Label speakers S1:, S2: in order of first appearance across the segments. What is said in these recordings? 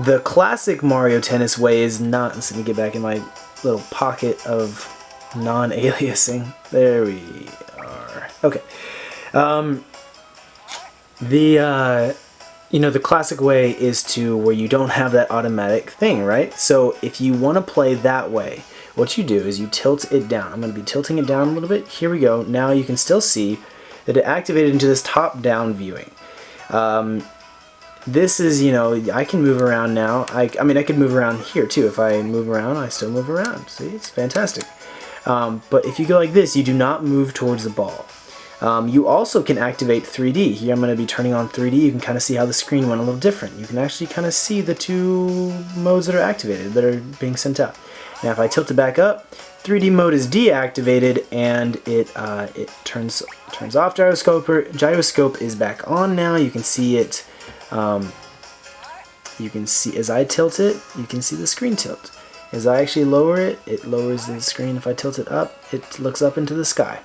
S1: The classic Mario Tennis way is not... Let me get back in my little pocket of non-aliasing. There we are. Okay. The classic way is to where you don't have that automatic thing, right? So if you want to play that way, what you do is you tilt it down. I'm going to be tilting it down a little bit. Here we go. Now you can still see that it activated into this top-down viewing. This is, I can move around now. I mean, I could move around here too. If I move around, I still move around. See, it's fantastic. But if you go like this, you do not move towards the ball. You also can activate 3D. Here I'm going to be turning on 3D. You can kind of see how the screen went a little different. You can actually kind of see the two modes that are activated, that are being sent out. Now if I tilt it back up, 3D mode is deactivated and it turns off. Gyroscope is back on now. You can see it. You can see as I tilt it, you can see the screen tilt. As I actually lower it, it lowers the screen. If I tilt it up, it looks up into the sky.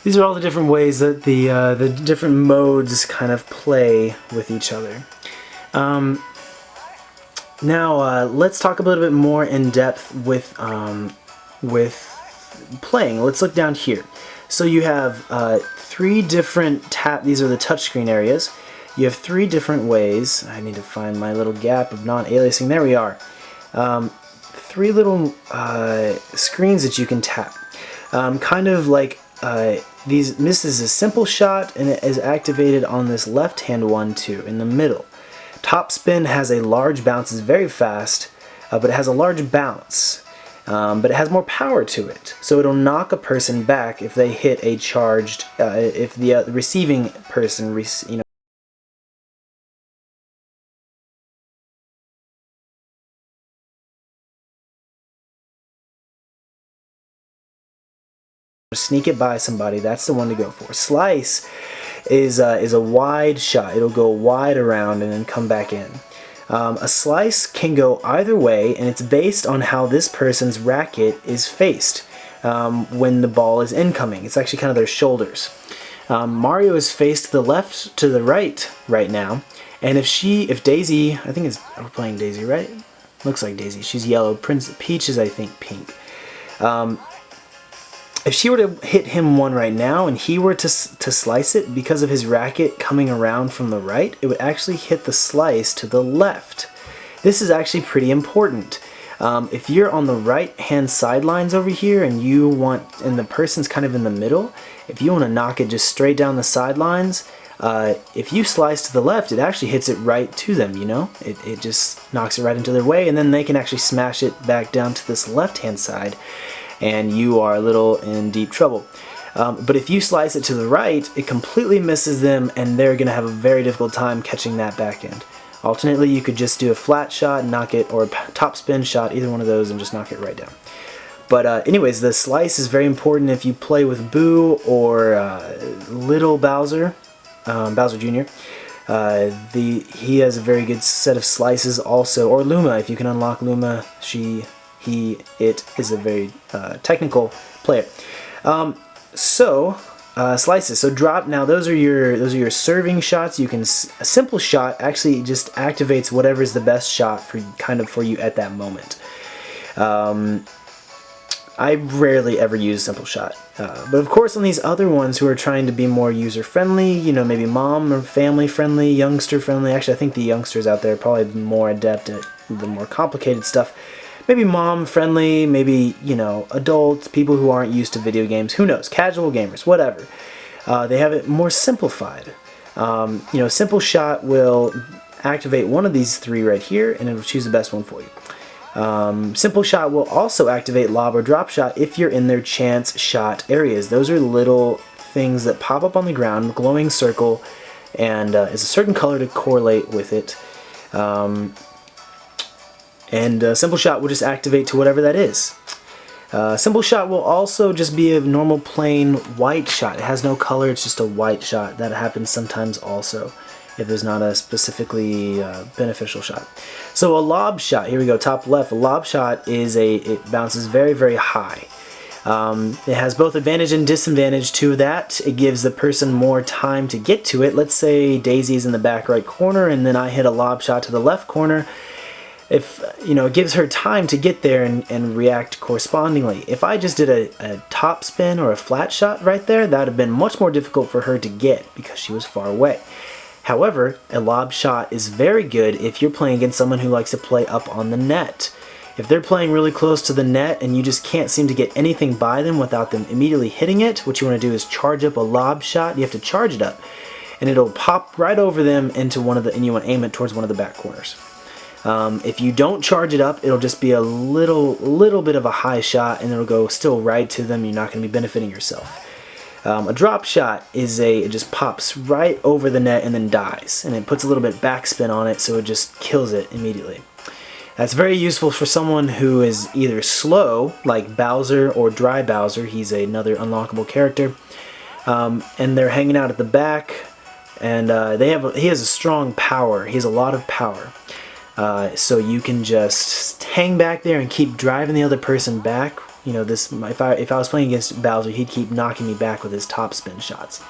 S1: These are all the different ways that the different modes kind of play with each other. Now let's talk a little bit more in depth with playing. Let's look down here. So you have three different these are the touchscreen areas. You have three different ways. I need to find my little gap of non-aliasing. There we are. Three little screens that you can tap. Kind of like this is a simple shot, and it is activated on this left-hand one too, in the middle. Top spin has a large bounce, is very fast, but it has a large bounce. But it has more power to it, so it'll knock a person back if they hit a charged, if the receiving person, sneak it by somebody. That's the one to go for. Slice is a wide shot. It'll go wide around and then come back in. A slice can go either way, and it's based on how this person's racket is faced when the ball is incoming. It's actually kind of their shoulders. Mario is faced to the left to the right now, and if Daisy, I think we're playing Daisy, right? Looks like Daisy. She's yellow. Peach is, I think, pink. If she were to hit him one right now and he were to slice it, because of his racket coming around from the right, it would actually hit the slice to the left. This is actually pretty important. If you're on the right hand sidelines over here and the person's kind of in the middle, if you want to knock it just straight down the sidelines, if you slice to the left, it actually hits it right to them, It just knocks it right into their way, and then they can actually smash it back down to this left hand side, and you are a little in deep trouble. But if you slice it to the right, it completely misses them, and they're going to have a very difficult time catching that back end. Alternately, you could just do a flat shot and knock it, or a top spin shot, either one of those, and just knock it right down. But anyways, the slice is very important if you play with Boo or Little Bowser, Bowser Jr. He has a very good set of slices also, or Luma, if you can unlock Luma. It is a very technical player. Slices. So drop. Now those are your serving shots. You can a simple shot actually just activates whatever is the best shot for you at that moment. I rarely ever use simple shot, but of course on these other ones who are trying to be more user friendly, maybe mom or family friendly, youngster friendly. Actually, I think the youngsters out there are probably more adept at the more complicated stuff. Maybe mom friendly, maybe, adults, people who aren't used to video games, who knows, casual gamers, whatever. They have it more simplified. Simple shot will activate one of these three right here, and it'll choose the best one for you. Simple shot will also activate lob or drop shot if you're in their chance shot areas. Those are little things that pop up on the ground, glowing circle, and is a certain color to correlate with it. Simple shot will just activate to whatever that is. Simple shot will also just be a normal plain white shot. It has no color, it's just a white shot. That happens sometimes also if there's not a specifically beneficial shot. So a lob shot, here we go, top left. A lob shot is it bounces very, very high. It has both advantage and disadvantage to that. It gives the person more time to get to it. Let's say Daisy's in the back right corner and then I hit a lob shot to the left corner. If, it gives her time to get there and react correspondingly. If I just did a top spin or a flat shot right there, that would have been much more difficult for her to get because she was far away. However, a lob shot is very good if you're playing against someone who likes to play up on the net. If they're playing really close to the net and you just can't seem to get anything by them without them immediately hitting it, what you want to do is charge up a lob shot. You have to charge it up and it'll pop right over them into and you want to aim it towards one of the back corners. If you don't charge it up, it'll just be a little bit of a high shot and it'll go still right to them. You're not going to be benefiting yourself. A drop shot is it just pops right over the net and then dies, and it puts a little bit backspin on it, so it just kills it immediately. That's very useful for someone who is either slow, like Bowser or Dry Bowser. He's another unlockable character, and they're hanging out at the back, and he has a strong power. He has a lot of power. So you can just hang back there and keep driving the other person back. If I was playing against Bowser, he'd keep knocking me back with his top spin shots.